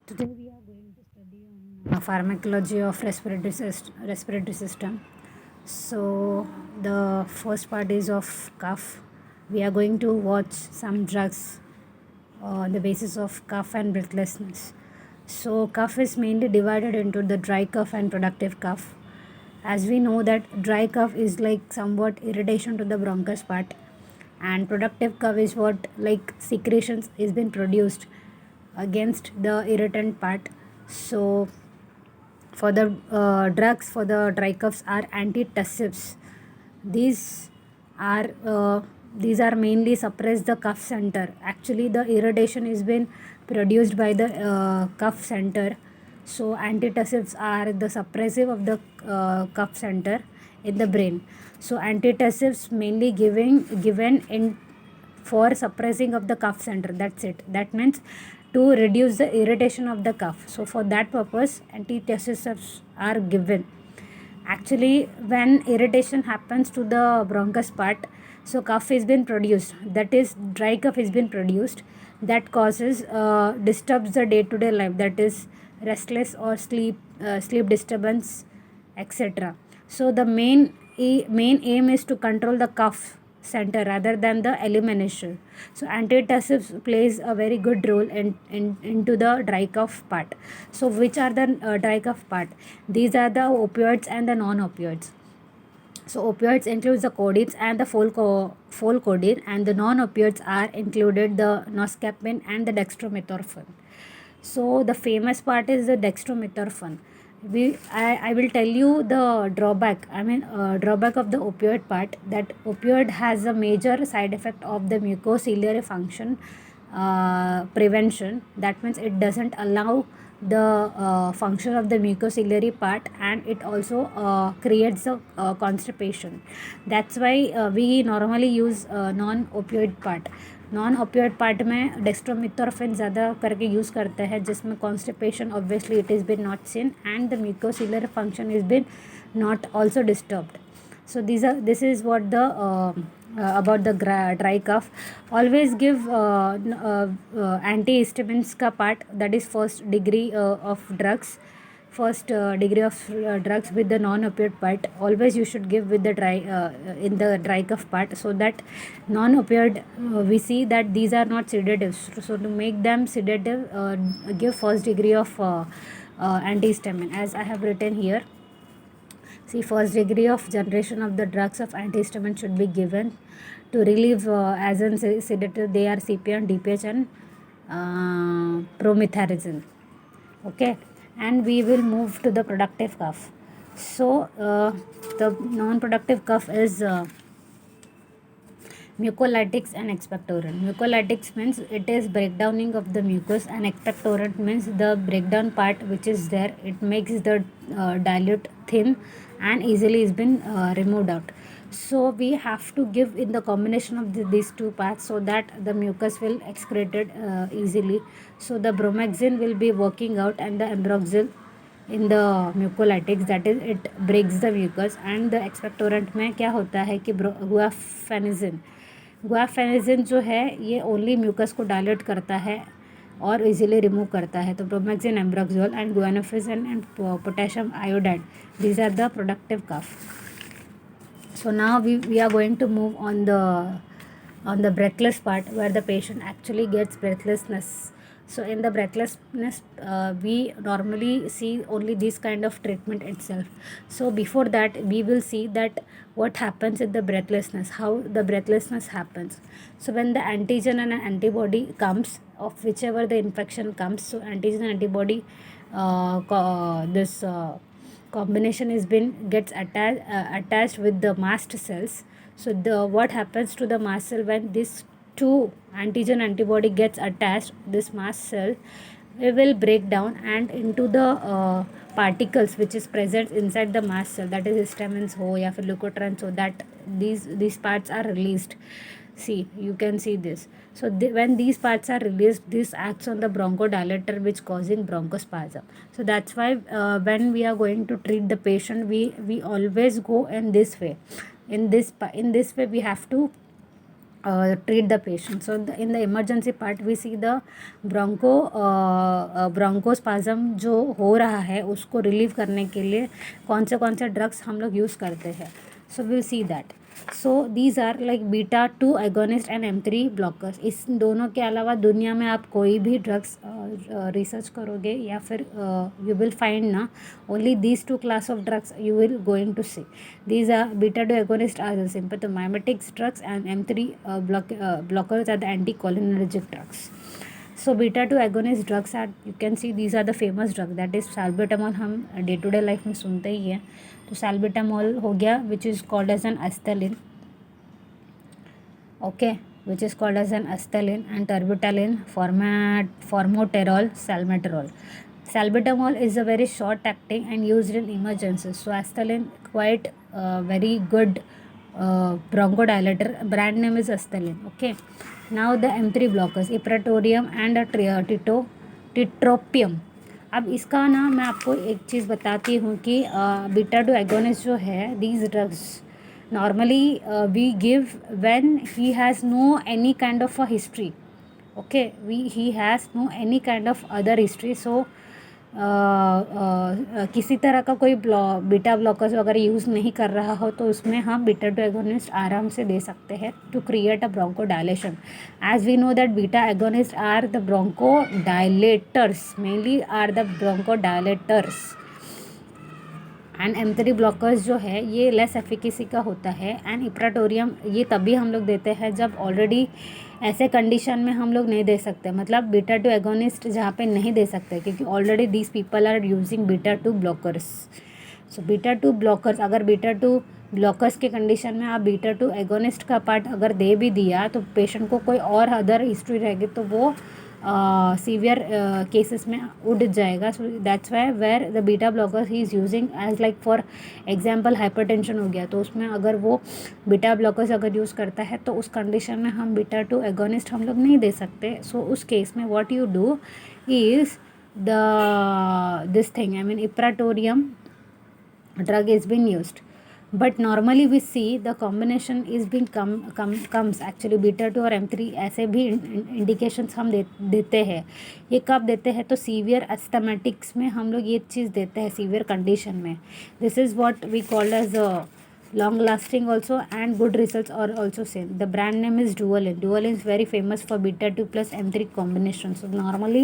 Today we are going to study on pharmacology of respiratory system. So the first part is of cough. We are going to watch some drugs on the basis of cough and breathlessness. So cough is mainly divided into the dry cough and productive cough. As we know that dry cough is like somewhat irritation to the bronchus part, and productive cough is what like secretions is been produced against the irritant part. So for the drugs for the dry coughs are antitussives. These are these are mainly suppress the cough center. Actually the irritation is been produced by the cough center. So antitussives are the suppressive of the cough center in the brain. So antitussives mainly given in for suppressing of the cough center. That's it. That means to reduce the irritation of the cough. So for that purpose antitussives are given. Actually when irritation happens to the bronchus part, so cough is been produced, that is dry cough is been produced, that causes disturbs the day to day life, that is restless or sleep disturbance, etc. So the main aim is to control the cough center rather than the elimination. So antitussives plays a very good role into the dry cough part. So which are the dry cough part? These are the opioids and the non-opioids. So opioids includes the codeines and the codeine, and the non-opioids are included the noscapine and the dextromethorphan. So the famous part is the dextromethorphan. I will tell you the drawback. Drawback of the opioid part, that opioid has a major side effect of the mucociliary function prevention. That means it doesn't allow the function of the mucociliary part, and it also creates a constipation. That's why we normally use non-opioid part. Non opioid part में dextromethorphan ज़्यादा करके use करते हैं, जिसमें constipation obviously it is been not seen and the mucociliary function is been not also disturbed. So this is what the about the dry cough. Always give antihistamines ka part, that is first degree of drugs, degree of drugs with the non-opioid part. Always you should give with the dry in the dry cough part, so that non-opioid we see that these are not sedatives. So to make them sedative, give first degree of antihistamine, as I have written here. See, first degree of generation of the drugs of antihistamine should be given to relieve as in sedative. They are CPN, DPH, and promethazine. Okay, and we will move to the productive cough. So the non-productive cough is mucolytics and expectorant. Mucolytics means it is breakdowning of the mucus, and expectorant means the breakdown part which is there. It makes the dilute thin and easily is been removed out. So we have to give in the combination of these two parts, so that the mucus will excreted easily. So the bromhexine will be working out, and the ambroxol in the mucolytics, that is it breaks the mucus. And the expectorant में क्या होता है कि गुआफेनिजिन जो है ये only mucus को dilate करता है और इजीली रिमूव करता है. तो bromhexine, ambroxol and guaifenesin and potassium iodide, these are the productive cough. So now we are going to move on the breathless part, where the patient actually gets breathlessness. So in the breathlessness we normally see only this kind of treatment itself. So before that we will see that what happens in the breathlessness, how the breathlessness happens. So when the antigen and an antibody comes of whichever the infection comes, so antigen and antibody this combination is been gets attached with the mast cells. So the what happens to the mast cell when this two antigen antibody gets attached, this mast cell it will break down and into the particles which is present inside the mast cell, that is histamines ho या फिर leukotrienes, so that these parts are released. See, you can see this. So when these parts are released, this acts on the bronchodilator which causing bronchospasm. So that's why when we are going to treat the patient, we always go in this way. In this way we have to treat the patient. So in the emergency part we see the bronchospasm जो हो रहा है उसको relieve करने के लिए कौन से ड्रग्स हम लोग यूज़ करते हैं. So we'll see that. So these are like beta two agonist and M3 blockers. इस दोनों के अलावा दुनिया में आप कोई भी ड्रग्स रिसर्च करोगे या फिर यू विल फाइंड ना only these two class of drugs you will going to see. These are beta two agonist are the sympathomimetics drugs and M3 blockers are the anticholinergic drugs. So beta 2 agonist drugs are, you can see these are the famous drug, that is salbutamol. हम day to day life में सुनते ही हैं. तो salbutamol हो गया which is called as an Asthalin. Okay, which is called as an Astelin, and Terbutaline, Formoterol, Salmeterol. Salbutamol is a very short acting and used in emergencies. So Astelin quite very good bronchodilator. Brand name is Astelin. Okay. Now the M3 blockers, Ipratorium and Titropium. अब इसका ना मैं आपको एक चीज़ बताती हूँ कि beta two agonist जो है, these drugs normally we give when he has no any kind of a history. Okay, he has no any kind of other history. So किसी तरह का कोई बीटा ब्लॉकर्स वगैरह यूज़ नहीं कर रहा हो तो उसमें हम बीटा टू एगोनिस्ट आराम से दे सकते हैं to create a broncho dilation. As we know that beta agonist are the broncho dilators, mainly are the broncho dilators. And M3 blockers जो है ये लेस एफिकेसी का होता है. एंड इप्राटोरियम ये तभी हम लोग देते हैं जब ऑलरेडी ऐसे कंडीशन में हम लोग नहीं दे सकते, मतलब बीटा टू एगोनिस्ट जहाँ पे नहीं दे सकते क्योंकि already these people are using beta two blockers. So beta two blockers, अगर बीटा टू ब्लॉकर्स के कंडीशन में आप बीटा टू एगोनिस्ट का पार्ट अगर दे भी दिया तो पेशेंट को कोई और अदर हिस्ट्री रहेगी तो वो सीवियर केसेस में उड़ जाएगा. So that's why where the beta blockers ही is using as like for example hypertension हो गया तो उसमें अगर वो बीटा ब्लॉकर्स अगर यूज़ करता है तो उस कंडीशन में हम बीटा टू एगोनिस्ट हम लोग नहीं दे सकते. सो उस केस में what you do is this thing, I mean ipratropium drug is being used. But normally we see the combination is being comes actually beta two और M3 ऐसे भी इंडिकेशंस हम देते हैं. ये कब देते हैं तो सीवियर एस्थमेटिक्स में हम लोग ये चीज़ देते हैं सीवियर कंडीशन में. This is what we called as long lasting also and good results are also same. The brand name is Duolin. Duolin is very famous for beta 2 plus M3 combination. So normally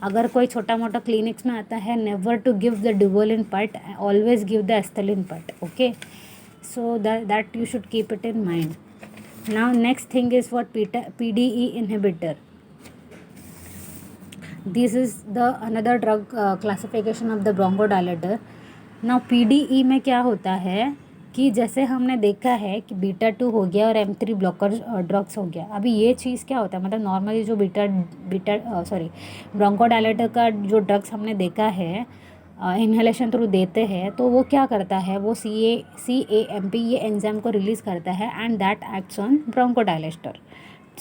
अगर कोई छोटा मोटा clinics में आता है, never to give the Duolin part, always give the Astelin part. Okay, so that you should keep it in mind. Now next thing is what PDE inhibitor. This is the another drug classification of the bronchodilator. Now PDE में क्या होता है कि जैसे हमने देखा है कि बीटा 2 हो गया और M3 ब्लॉकर ड्रग्स हो गया. अभी ये चीज़ क्या होता है, मतलब नॉर्मली जो ब्रोंकोडायलेटर का जो ड्रग्स हमने देखा है इन्हेलेशन थ्रू देते हैं तो वो क्या करता है, वो CAMP ये एंजाइम को रिलीज़ करता है and that acts on bronchodilator,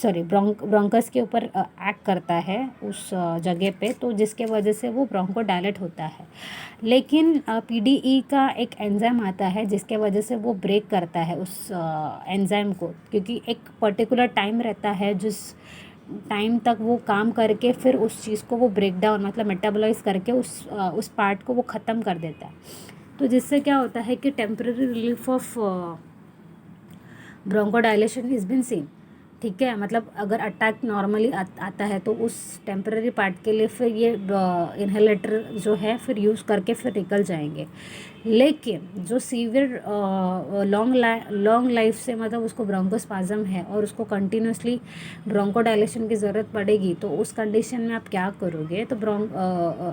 bronchus के ऊपर एक्ट करता है उस जगह पे, तो जिसके वजह से वो ब्रोंको डायलेट होता है. लेकिन PDE का एक एंजाइम आता है जिसके वजह से वो ब्रेक करता है उस एंजाइम को, क्योंकि एक पर्टिकुलर टाइम रहता है जिस टाइम तक वो काम करके फिर उस चीज़ को वो ब्रेक डाउन मतलब मेटाबोलाइज करके उस पार्ट को वो ख़त्म कर देता है. तो जिससे क्या होता है कि temporary relief of bronchodilation is been seen. ठीक है, मतलब अगर अटैक नॉर्मली आता है तो उस टेम्पररी पार्ट के लिए फिर ये इन्हेलेटर जो है फिर यूज़ करके फिर निकल जाएंगे. लेकिन जो सीवियर लॉन्ग लाइफ से मतलब उसको ब्रोंकोस्पाज्म है और उसको कंटिन्यूसली ब्रोंकोडायलेशन की ज़रूरत पड़ेगी तो उस कंडीशन में आप क्या करोगे, तो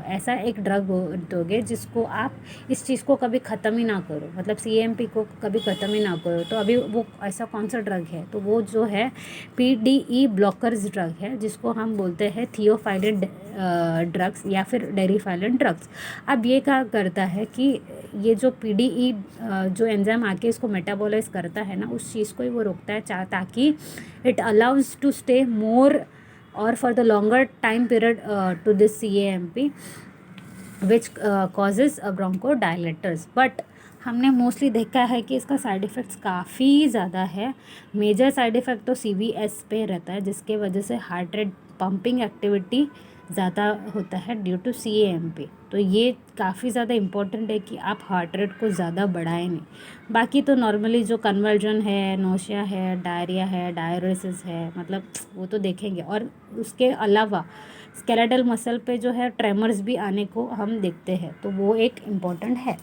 ऐसा एक ड्रग दोगे जिसको आप इस चीज़ को कभी ख़त्म ही ना करो, मतलब CAMP को कभी ख़त्म ही ना करो. तो अभी वो ऐसा कौन सा ड्रग है, तो वो जो है PDE ब्लॉकर्स ड्रग है जिसको हम बोलते हैं थियोफाइलिन ड्रग्स या फिर डेरिफाइलिन ड्रग्स. अब ये क्या करता है कि ये जो PDE जो एंजाइम आके इसको मेटाबोलाइज करता है ना, उस चीज़ को ही वो रोकता है ताकि it allows to stay more और for the longer time period to this CAMP which causes bronchodilators. But हमने मोस्टली देखा है कि इसका साइड इफ़ेक्ट्स काफ़ी ज़्यादा है। मेजर साइड इफ़ेक्ट तो CVS पे रहता है, जिसके वजह से हार्ट रेट पंपिंग एक्टिविटी ज़्यादा होता है ड्यू टू CAMP। तो ये काफ़ी ज़्यादा इम्पोर्टेंट है कि आप हार्ट रेट को ज़्यादा बढ़ाएं नहीं। बाकी तो नॉर्मली जो कन्वर्जन है, नोशिया है, डायरिया है, डायरेसिस है, मतलब वो तो देखेंगे। और उसके अलावा स्केलेटल मसल पे जो है ट्रेमर्स भी आने को हम देखते हैं, तो वो एक इम्पॉर्टेंट है।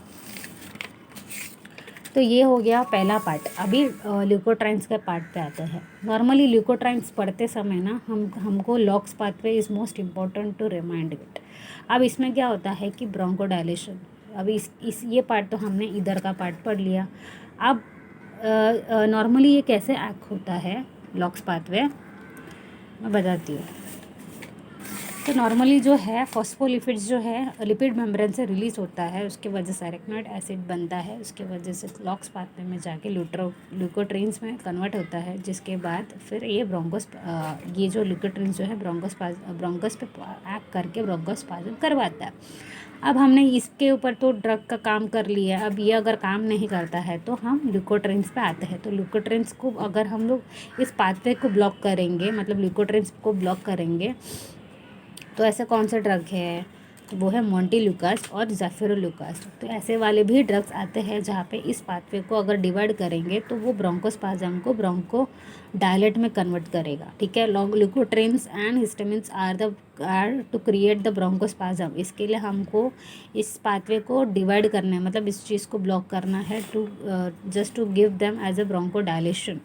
तो ये हो गया पहला पार्ट। अभी ल्यूकोट्राइन्स के पार्ट पे आते हैं। नॉर्मली ल्यूकोट्राइन्स पढ़ते समय ना हमको LOX pathway is most important to remind it. अब इसमें क्या होता है कि ब्रोंकोडायलेशन, अभी इस ये पार्ट तो हमने इधर का पार्ट पढ़ लिया। अब नॉर्मली ये कैसे एक्ट होता है लॉक्स पाथवे, मैं बताती हूँ। तो नॉर्मली जो है फॉस्फोलिपिड्स जो है लिपिड मेम्ब्रेन से रिलीज़ होता है, उसके वजह से अरेक्नोइड एसिड बनता है, उसके वजह से लॉक्स पाथवे में जाके ल्यूकोट्रिन्स में कन्वर्ट होता है, जिसके बाद फिर ये ये जो ल्यूकोट्रिन्स जो है ब्रोंकोस पे एक्ट करके ब्रोंकोस्पाज्म करवाता है। अब हमने इसके ऊपर तो ड्रग का काम कर लिया। अब ये अगर काम नहीं करता है तो हम ल्यूकोट्रिन्स पे आते हैं। तो ल्यूकोट्रिन्स को अगर हम लोग इस पाथवे को ब्लॉक करेंगे, मतलब ल्यूकोट्रिन्स को ब्लॉक करेंगे, तो ऐसे कौन से ड्रग है, तो वो है मोंटेल्यूकास और ज़ेफिरोलुकास। तो ऐसे वाले भी ड्रग्स आते हैं जहाँ पे इस पाथवे को अगर डिवाइड करेंगे तो वो ब्रोंकोस्पाज्म को ब्रोंको डायलेट में कन्वर्ट करेगा। ठीक है, long leukotrienes and histamines are to create the bronchospasm. इसके लिए हमको इस पाथवे को डिवाइड करना है, मतलब इस चीज़ को ब्लॉक करना है to just to give them as a broncho dilation.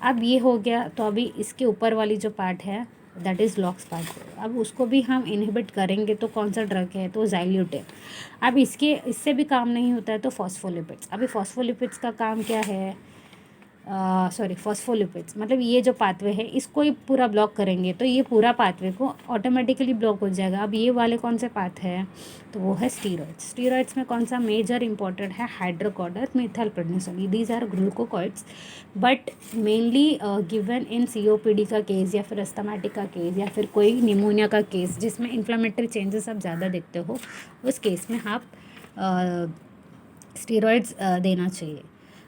अब ये हो गया। तो अभी इसके ऊपर वाली जो पार्ट है दैट इज़ लॉक्स पाथवे, अब उसको भी हम इनहिबिट करेंगे तो कौन सा ड्रग है, तो ज़ाइल्यूट है। अब इससे भी काम नहीं होता है तो फॉस्फोलिपिड्स। अभी फॉस्फोलिपिड्स का काम क्या है, फॉस्फोलिपिड्स, मतलब ये जो पाथवे है इसको ही पूरा ब्लॉक करेंगे तो ये पूरा पाथवे को ऑटोमेटिकली ब्लॉक हो जाएगा। अब ये वाले कौन से पाथ है, तो वो है स्टीरॉइड्स। स्टीरॉइड्स में कौन सा मेजर इंपॉर्टेंट है, hydrocortisone, methylprednisolone, these are glucocorticoids, but mainly given in COPD का केस या फिर अस्थमाटिक का केस या फिर कोई निमोनिया का केस जिसमें इन्फ्लामेटरी चेंजेस आप ज़्यादा देखते हो, उस केस में आप स्टीरॉइड्स देना चाहिए।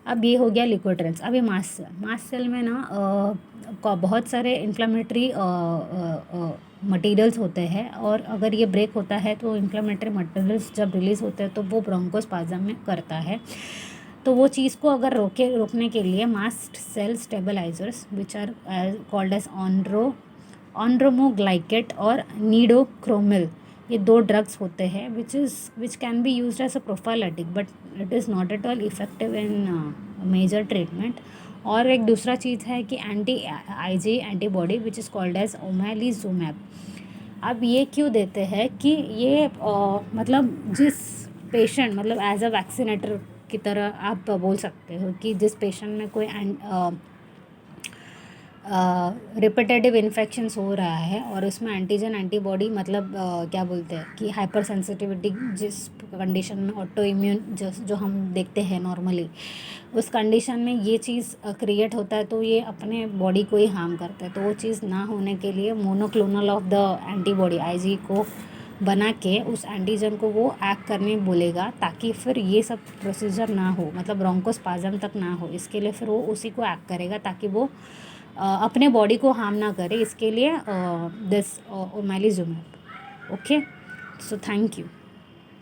अब ये हो गया ल्यूकोट्रिन्स। अब ये मास्ट सेल में ना बहुत सारे इन्फ्लामेटरी मटेरियल्स होते हैं, और अगर ये ब्रेक होता है तो इन्फ्लामेटरी मटेरियल्स जब रिलीज़ होते हैं तो वो ब्रोंकोस्पाज्म में करता है। तो वो चीज़ को अगर रोकने के लिए mast cell stabilizers which are called as ऑन्ड्रोमोग्लाइकेट और नीडोक्रोमिल, ये 2 ड्रग्स होते हैं which can be used as a prophylactic, but it is not at all effective in major treatment. और एक दूसरा चीज़ है कि IgE antibody which is called as omalizumab. अब ये क्यों देते हैं कि ये मतलब जिस पेशेंट, मतलब एज अ वैक्सीनेटर की तरह आप बोल सकते हो कि जिस पेशेंट में कोई रिपीटेटिव इन्फेक्शंस हो रहा है और उसमें एंटीजन एंटीबॉडी, मतलब क्या बोलते हैं कि हाइपर सेंसिटिविटी, जिस कंडीशन में ऑटो इम्यून जो हम देखते हैं नॉर्मली, उस कंडीशन में ये चीज़ क्रिएट होता है तो ये अपने बॉडी को ही हार्म करता है। तो वो चीज़ ना होने के लिए monoclonal of the antibody IgE को बना के उस एंटीजन को वो एक्ट करने बोलेगा, ताकि फिर ये सब प्रोसीजर ना हो, मतलब ब्रोंकोस्पाज्म तक ना हो। इसके लिए फिर वो उसी को एक्ट करेगा ताकि वो अपने बॉडी को हार्म ना करे। इसके लिए this ओमेलिजुमैब। Okay, so thank you.